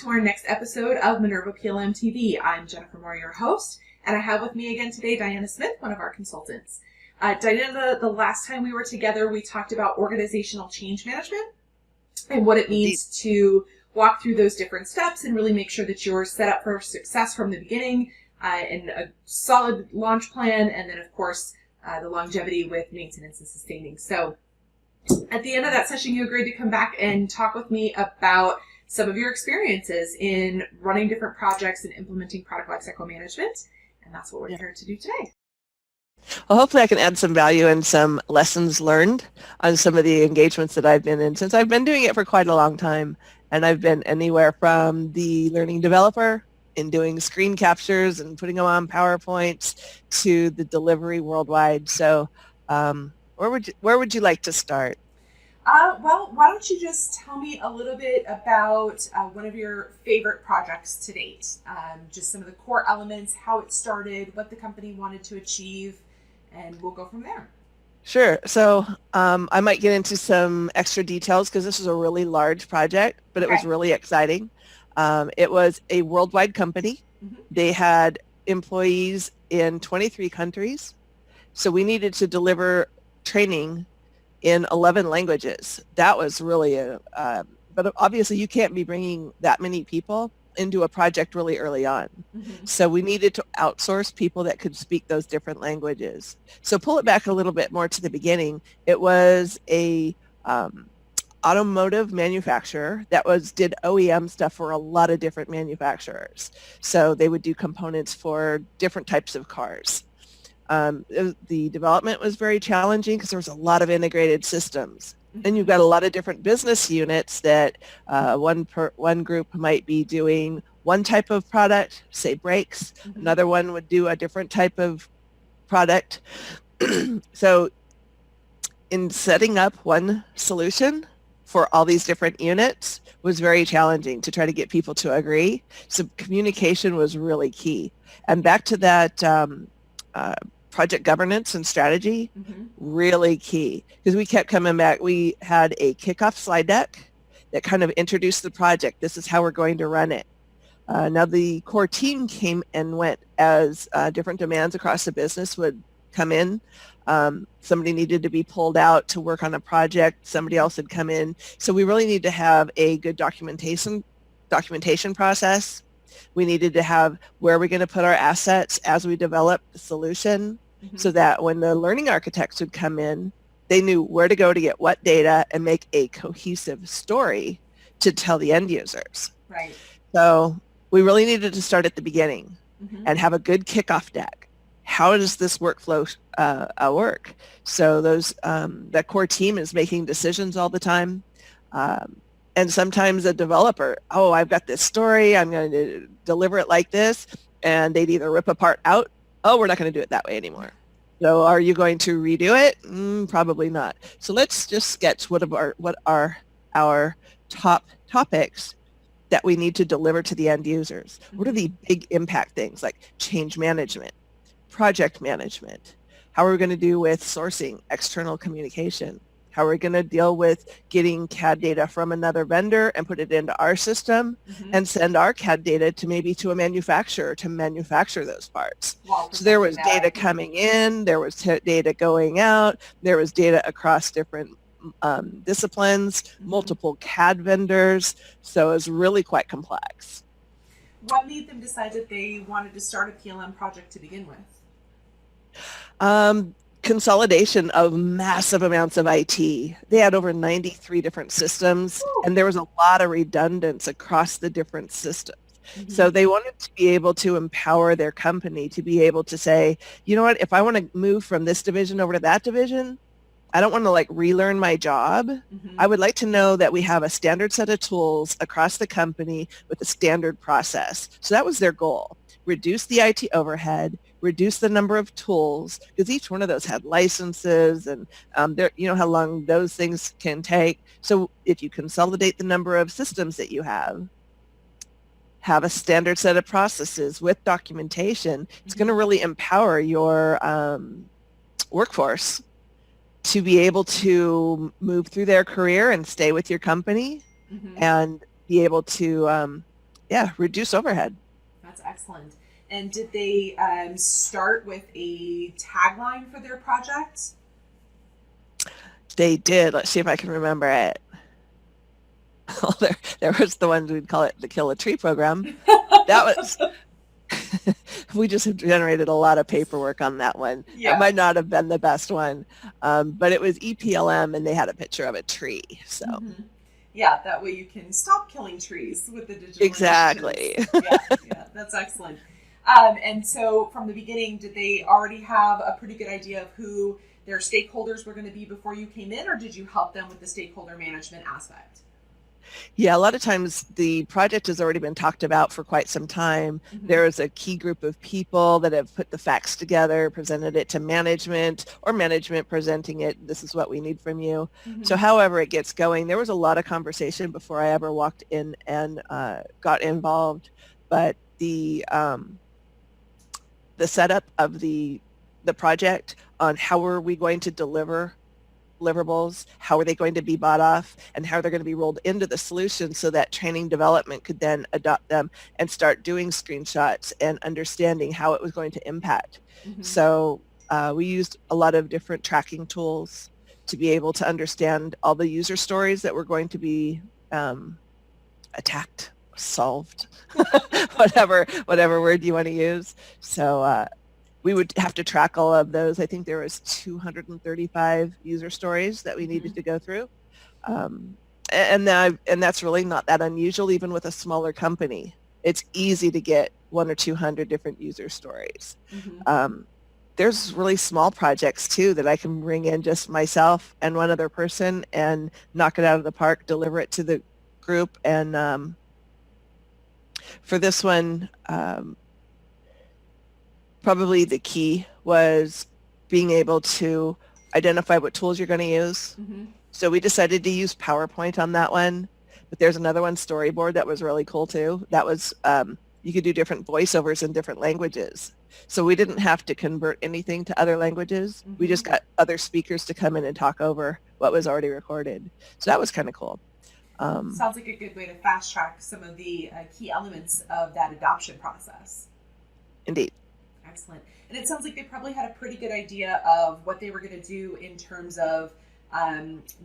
to our next episode of Minerva PLM TV. I'm Jennifer Moore, your host, and I have with me again today Diana Smith, one of our consultants. Diana, the last time we were together, we talked about organizational change management and what it means to walk through those different steps and really make sure that you're set up for success from the beginning, and a solid launch plan, and then, of course, the longevity with maintenance and sustaining. So at the end of that session, you agreed to come back and talk with me about some of your experiences in running different projects and implementing product lifecycle management. And that's what we're here to do today. Well, hopefully I can add some value and some lessons learned on some of the engagements that I've been in, since I've been doing it for quite a long time. And I've been anywhere from the learning developer in doing screen captures and putting them on PowerPoints to the delivery worldwide. So where would you like to start? Well, why don't you just tell me a little bit about one of your favorite projects to date? Just some of the core elements, how it started, what the company wanted to achieve, and we'll go from there. Sure. So I might get into some extra details because this is a really large project, but it was really exciting. It was a worldwide company. Mm-hmm. They had employees in 23 countries. So we needed to deliver training in 11 languages. That was really but obviously you can't be bringing that many people into a project really early on. Mm-hmm. So we needed to outsource people that could speak those different languages. So pull it back a little bit more to the beginning. It was a automotive manufacturer that did OEM stuff for a lot of different manufacturers. So they would do components for different types of cars. The development was very challenging because there was a lot of integrated systems. And you've got a lot of different business units that one group might be doing one type of product, say brakes. Mm-hmm. Another one would do a different type of product. So in setting up one solution for all these different units was very challenging to try to get people to agree. So communication was really key. And back to that project governance and strategy, mm-hmm. really key, because we kept coming back. We had a kickoff slide deck that kind of introduced the project. This is how we're going to run it. Now the core team came and went as different demands across the business would come in. Somebody needed to be pulled out to work on a project. Somebody else had come in. So we really need to have a good documentation process. We needed to have where we're going to put our assets as we develop the solution. Mm-hmm. So that when the learning architects would come in, they knew where to go to get what data and make a cohesive story to tell the end users. Right. So we really needed to start at the beginning, mm-hmm. and have a good kickoff deck. How does this workflow work? So that core team is making decisions all the time. And sometimes a developer, I've got this story, I'm going to deliver it like this, and they'd either rip a part out, we're not going to do it that way anymore. So are you going to redo it? Probably not. So let's just sketch what are our top topics that we need to deliver to the end users. What are the big impact things like change management, project management? How are we going to do with sourcing, external communication? How are we going to deal with getting CAD data from another vendor and put it into our system, mm-hmm. and send our CAD data to a manufacturer to manufacture those parts? So there was data coming in, there was data going out, there was data across different disciplines, mm-hmm. multiple CAD vendors. So it was really quite complex. What made them decide that they wanted to start a PLM project to begin with? Consolidation of massive amounts of IT. They had over 93 different systems, and there was a lot of redundance across the different systems. Mm-hmm. So they wanted to be able to empower their company to be able to say, you know what, if I want to move from this division over to that division, I don't want to relearn my job. Mm-hmm. I would like to know that we have a standard set of tools across the company with a standard process. So that was their goal. Reduce the IT overhead, reduce the number of tools, because each one of those had licenses, and you know how long those things can take. So if you consolidate the number of systems that you have a standard set of processes with documentation, it's going to really empower your workforce to be able to move through their career and stay with your company, mm-hmm. and be able to yeah, reduce overhead. That's excellent. And did they start with a tagline for their project? They did. Let's see if I can remember it. Oh, there was the one we'd call it the Kill a Tree program. That was, we just have generated a lot of paperwork on that one. Yeah. That might not have been the best one, but it was EPLM and they had a picture of a tree. So. Mm-hmm. Yeah, that way you can stop killing trees with the digital Exactly. Yeah, that's excellent. And so from the beginning, did they already have a pretty good idea of who their stakeholders were going to be before you came in, or did you help them with the stakeholder management aspect? Yeah, a lot of times the project has already been talked about for quite some time. Mm-hmm. There is a key group of people that have put the facts together, presented it to management, or management presenting it, this is what we need from you. Mm-hmm. So however it gets going, there was a lot of conversation before I ever walked in and got involved. But the setup of the project on how are we going to deliver deliverables, how are they going to be bought off, and how they're going to be rolled into the solution so that training development could then adopt them and start doing screenshots and understanding how it was going to impact. Mm-hmm. So we used a lot of different tracking tools to be able to understand all the user stories that were going to be attacked, solved, whatever word you want to use. So we would have to track all of those. I think there was 235 user stories that we needed to go through. And that's really not that unusual, even with a smaller company. It's easy to get 100 or 200 different user stories. Mm-hmm. There's really small projects too that I can bring in just myself and one other person and knock it out of the park, deliver it to the group. And for this one, probably the key was being able to identify what tools you're going to use. Mm-hmm. So we decided to use PowerPoint on that one, but there's another one, Storyboard, that was really cool too. That was, you could do different voiceovers in different languages. So we didn't have to convert anything to other languages. Mm-hmm. We just got other speakers to come in and talk over what was already recorded. So that was kind of cool. Sounds like a good way to fast track some of the key elements of that adoption process. Indeed. Excellent. And it sounds like they probably had a pretty good idea of what they were going to do in terms of,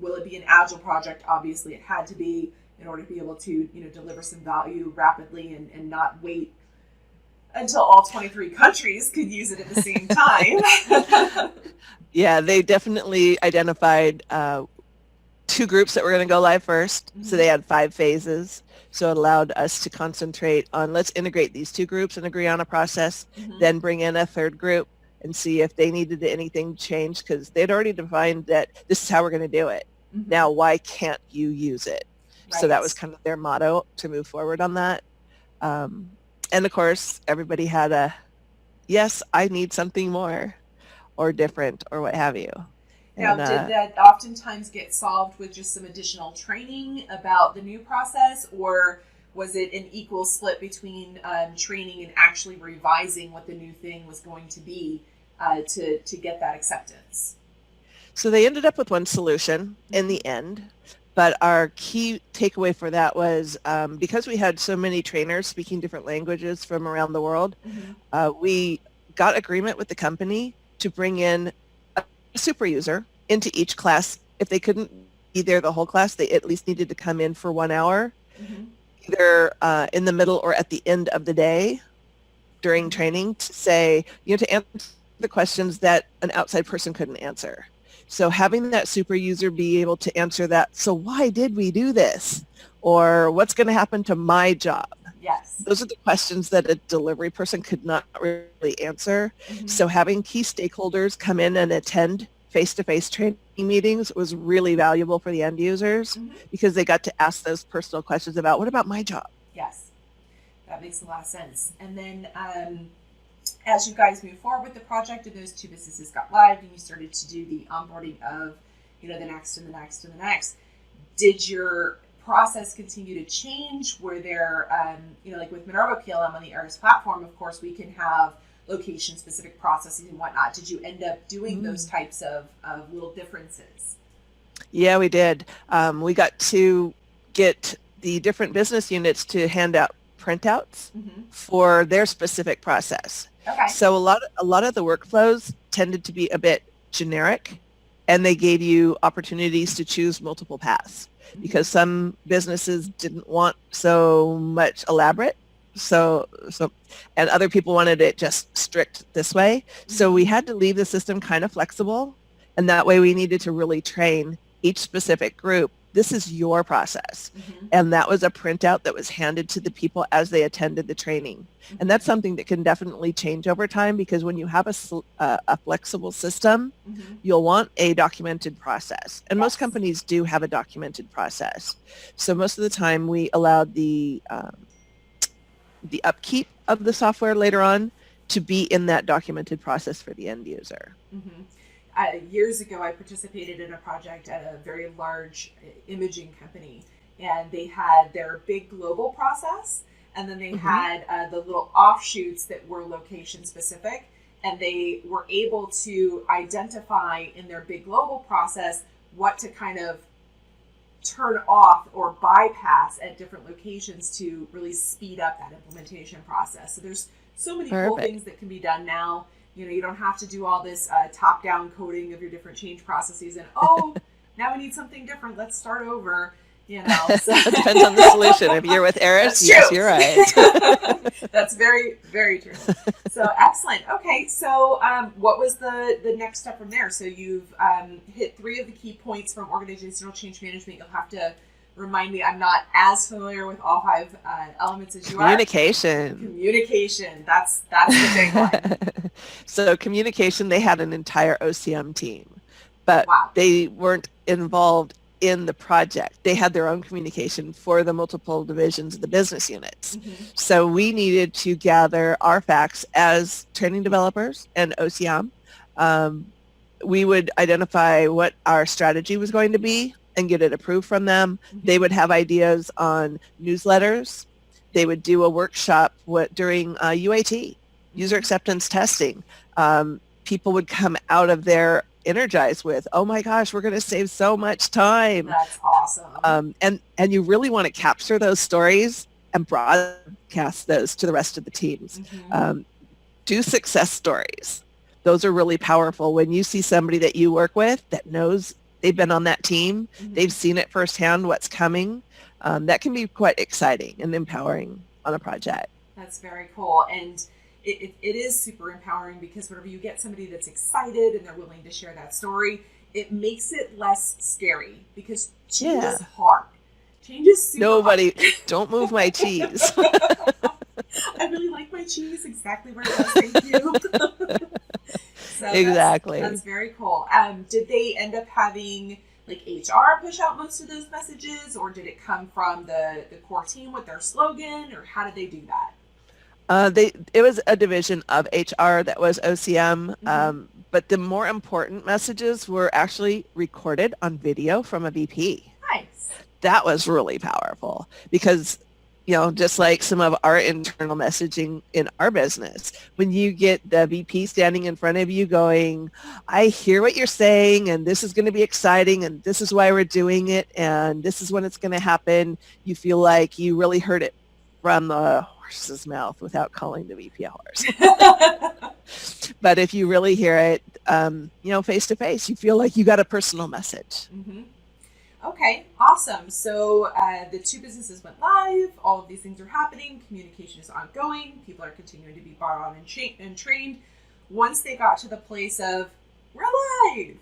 will it be an agile project? Obviously it had to be in order to be able to, deliver some value rapidly and not wait until all 23 countries could use it at the same time. Yeah, they definitely identified two groups that were going to go live first. Mm-hmm. So they had 5 phases. So it allowed us to concentrate on, let's integrate these 2 groups and agree on a process, mm-hmm. then bring in a 3rd group and see if they needed anything changed, because they'd already defined that this is how we're going to do it. Mm-hmm. Now, why can't you use it? Right. So that was kind of their motto to move forward on that. And of course, everybody had a, yes, I need something more or different or what have you. Now, did that oftentimes get solved with just some additional training about the new process, or was it an equal split between training and actually revising what the new thing was going to be to get that acceptance? So they ended up with one solution in the end, but our key takeaway for that was because we had so many trainers speaking different languages from around the world, mm-hmm. We got agreement with the company to bring in a super user into each class. If they couldn't be there the whole class, they at least needed to come in for 1 hour, mm-hmm. either in the middle or at the end of the day during training to say, to answer the questions that an outside person couldn't answer. So having that super user be able to answer that, so why did we do this? Or what's going to happen to my job? Yes. Those are the questions that a delivery person could not really answer. Mm-hmm. So having key stakeholders come in and attend face-to-face training meetings was really valuable for the end users, mm-hmm. because they got to ask those personal questions about, what about my job? Yes, that makes a lot of sense. And then as you guys move forward with the project and those 2 businesses got live and you started to do the onboarding of, the next and the next and the next, did your process continue to change? Were there, like with Minerva PLM on the ARIS platform, of course, we can have location-specific processes and whatnot. Did you end up doing those types of little differences? Yeah, we did. We got to get the different business units to hand out printouts for their specific process. Okay. So a lot of the workflows tended to be a bit generic, and they gave you opportunities to choose multiple paths because some businesses didn't want so much elaborate. So and other people wanted it just strict this way. So we had to leave the system kind of flexible, and that way we needed to really train each specific group. This is your process. And that was a printout that was handed to the people as they attended the training. And that's something that can definitely change over time, because when you have a flexible system, you'll want a documented process. And most companies do have a documented process. So most of the time we allowed the upkeep of the software later on to be in that documented process for the end user. Years ago, I participated in a project at a very large imaging company, and they had their big global process, and then they had the little offshoots that were location specific, and they were able to identify in their big global process what to kind of turn off or bypass at different locations to really speed up that implementation process. So there's so many cool things that can be done now. You know, you don't have to do all this top-down coding of your different change processes and, now we need something different. Let's start over, you know. So. It depends on the solution. If you're with Eris, yes, you're right. That's very, very true. So excellent. Okay, so what was the next step from there? So you've hit 3 of the key points from organizational change management. You'll have to remind me, I'm not as familiar with all 5 elements as you are. Communication. That's the big one. So communication, they had an entire OCM team, but they weren't involved in the project. They had their own communication for the multiple divisions of the business units. So we needed to gather our facts as training developers and OCM. We would identify what our strategy was going to be and get it approved from them. They would have ideas on newsletters. They would do a workshop during UAT, user acceptance testing. People would come out of there energized with, oh my gosh, we're going to save so much time. That's awesome. And you really want to capture those stories and broadcast those to the rest of the teams. Do success stories. Those are really powerful. When you see somebody that you work with that knows they've been on that team, they've seen it firsthand, what's coming, that can be quite exciting and empowering on a project. That's very cool. And it is super empowering, because whenever you get somebody that's excited and they're willing to share that story, it makes it less scary, because change is hard. Change is super hard. Don't move my cheese. I really like my cheese exactly where it is. Thank you. So exactly. That's very cool. Did they end up having like HR push out most of those messages, or did it come from the core team with their slogan, or how did they do that? It was a division of HR that was OCM, but the more important messages were actually recorded on video from a VP. Nice. That was really powerful, because just like some of our internal messaging in our business, when you get the VP standing in front of you going, I hear what you're saying, and this is going to be exciting, and this is why we're doing it, and this is when it's going to happen, you feel like you really heard it from the horse's mouth without calling the VP a horse. But if you really hear it, face to face, you feel like you got a personal message. Okay, awesome. So the 2 businesses went live. All of these things are happening. Communication is ongoing. People are continuing to be brought on and trained. Once they got to the place of, we're live,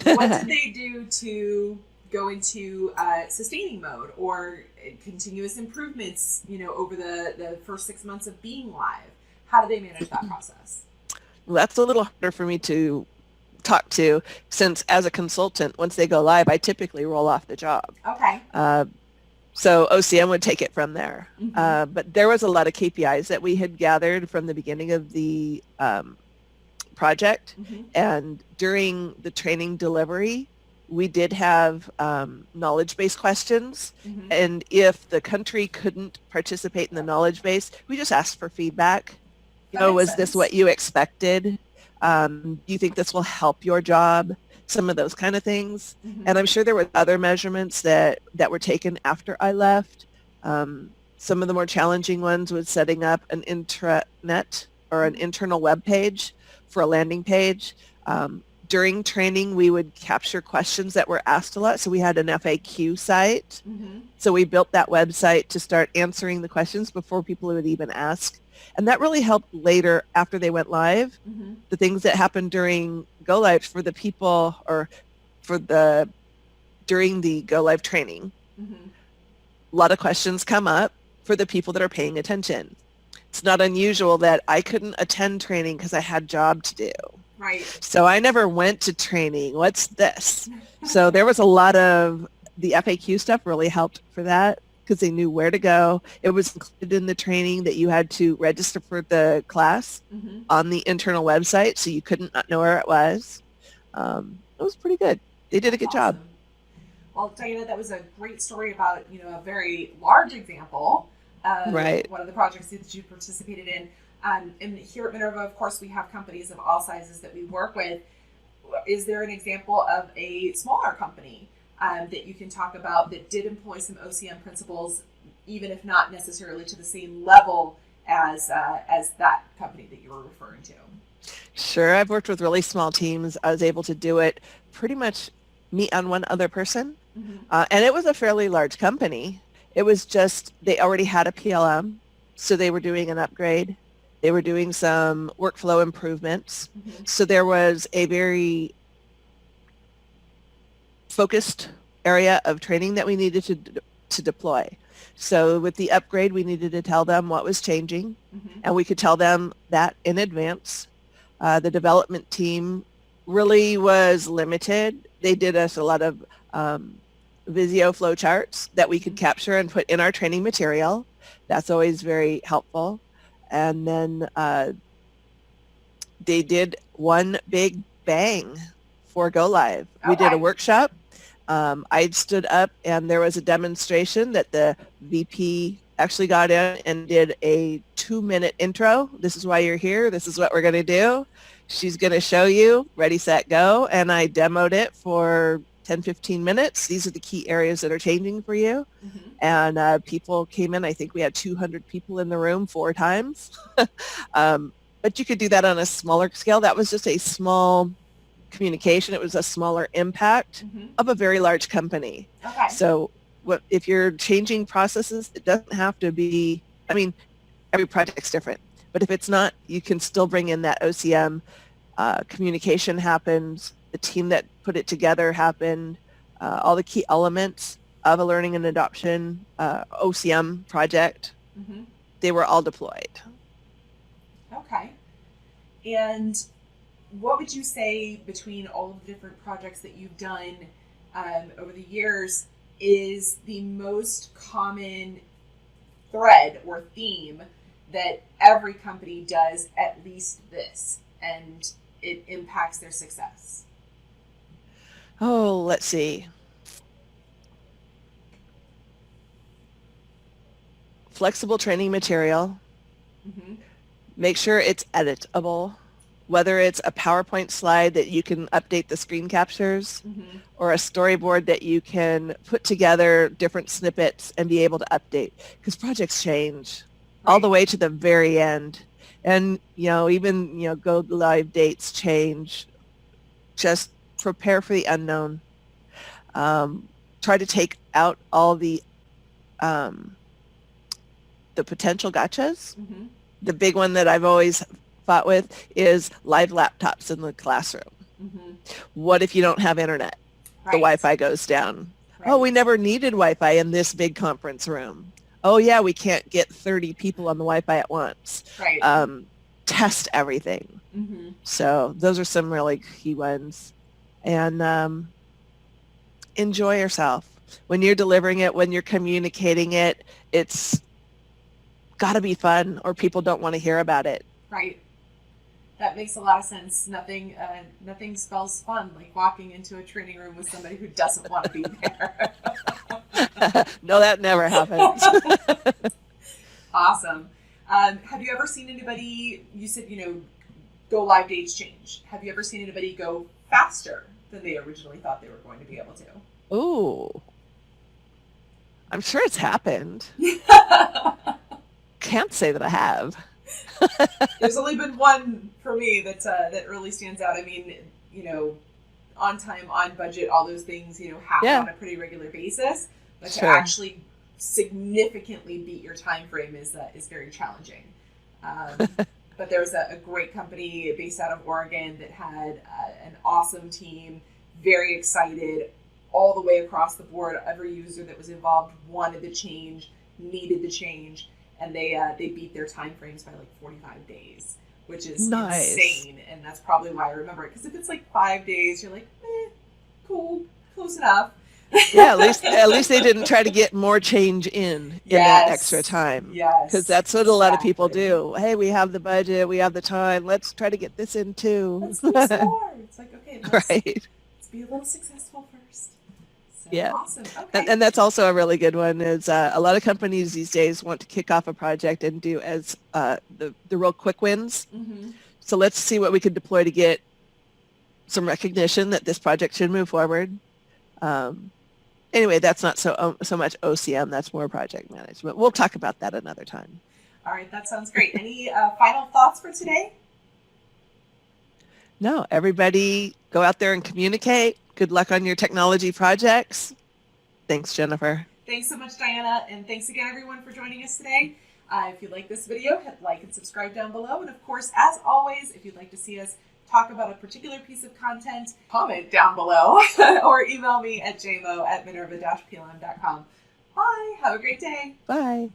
what did they do to go into sustaining mode or continuous improvements, over the first 6 months of being live? How do they manage that process? Well, that's a little harder for me to talk to, since as a consultant, once they go live, I typically roll off the job. Okay. So OCM would take it from there. But there was a lot of KPIs that we had gathered from the beginning of the project. And during the training delivery, we did have knowledge base questions. And if the country couldn't participate in the knowledge base, we just asked for feedback. Was this what you expected? Do you think this will help your job? Some of those kind of things. And I'm sure there were other measurements that were taken after I left. Some of the more challenging ones was setting up an intranet or an internal web page for a landing page. During training, we would capture questions that were asked a lot. So we had an FAQ site. So we built that website to start answering the questions before people would even ask. And that really helped later after they went live. The things that happened during go live for the people or during the go live training. A lot of questions come up for the people that are paying attention. It's not unusual that I couldn't attend training because I had job to do. Right. So I never went to training. What's this? So there was a lot of the FAQ stuff really helped for that because they knew where to go. It was included in the training that you had to register for the class on the internal website, so you couldn't not know where it was. It was pretty good. They did a good job. Well, Diana, that was a great story about, a very large example of one of the projects that you participated in. And here at Minerva, of course, we have companies of all sizes that we work with. Is there an example of a smaller company that you can talk about that did employ some OCM principles, even if not necessarily to the same level as that company that you were referring to? Sure. I've worked with really small teams. I was able to do it pretty much me and one other person. And it was a fairly large company. It was just they already had a PLM, so they were doing an upgrade. They were doing some workflow improvements. So there was a very focused area of training that we needed to deploy. So with the upgrade, we needed to tell them what was changing, and we could tell them that in advance. The development team really was limited. They did us a lot of Visio flowcharts that we could capture and put in our training material. That's always very helpful. And then they did one big bang for go live. Okay. We did a workshop. I stood up and there was a demonstration that the VP actually got in and did a 2-minute intro. This is why you're here. This is what we're going to do. She's going to show you. Ready, set, go. And I demoed it for 10, 15 minutes. These are the key areas that are changing for you. And people came in. I think we had 200 people in the room 4 times. But you could do that on a smaller scale. That was just a small communication. It was a smaller impact of a very large company. Okay. So if you're changing processes, it doesn't have to be, every project's different. But if it's not, you can still bring in that OCM. Communication happens. The team that put it together happened. All the key elements of a learning and adoption OCM project, they were all deployed. Okay. And what would you say between all of the different projects that you've done over the years is the most common thread or theme that every company does at least this, and it impacts their success? Oh, let's see. Flexible training material. Make sure it's editable, whether it's a PowerPoint slide that you can update the screen captures or a storyboard that you can put together different snippets and be able to update, because projects change all the way to the very end. And, even, go live dates change. Just prepare for the unknown. Try to take out all the potential gotchas. The big one that I've always fought with is live laptops in the classroom. What if you don't have internet? The Wi-Fi goes down. Oh, we never needed Wi-Fi in this big conference room. Oh yeah, we can't get 30 people on the Wi-Fi at once. Test everything. So those are some really key ones. And enjoy yourself. When you're delivering it, when you're communicating it, it's got to be fun or people don't want to hear about it. Right. That makes a lot of sense. Nothing spells fun like walking into a training room with somebody who doesn't want to be there. No, that never happens. Awesome. Have you ever seen anybody, you said, go live dates change. Have you ever seen anybody go faster than they originally thought they were going to be able to? Ooh. I'm sure it's happened. Can't say that I have. There's only been one for me that really stands out. I mean, on time, on budget, all those things, happen on a pretty regular basis. But to actually significantly beat your time frame is very challenging. But there was a great company based out of Oregon that had an awesome team, very excited all the way across the board. Every user that was involved wanted the change, needed the change, and they beat their time frames by like 45 days, which is insane. And that's probably why I remember it. Because if it's like 5 days, you're like, cool, close enough. Yeah, at least they didn't try to get more change in that extra time. Yes. Because that's what a lot of people do. Hey, we have the budget, we have the time. Let's try to get this in too. Let's do more. It's like, okay, let's be a little successful first. So, yeah. Awesome. Okay. And that's also a really good one. Is a lot of companies these days want to kick off a project and do as the real quick wins. Mm-hmm. So let's see what we could deploy to get some recognition that this project should move forward. Anyway, that's not so much OCM. That's more project management. We'll talk about that another time. All right, that sounds great. Any final thoughts for today? No, everybody go out there and communicate. Good luck on your technology projects. Thanks, Jennifer. Thanks so much, Diana. And thanks again, everyone, for joining us today. If you like this video, hit like and subscribe down below. And of course, as always, if you'd like to see us talk about a particular piece of content, comment down below or email me at jmo@minerva-plm.com. Bye. Have a great day. Bye.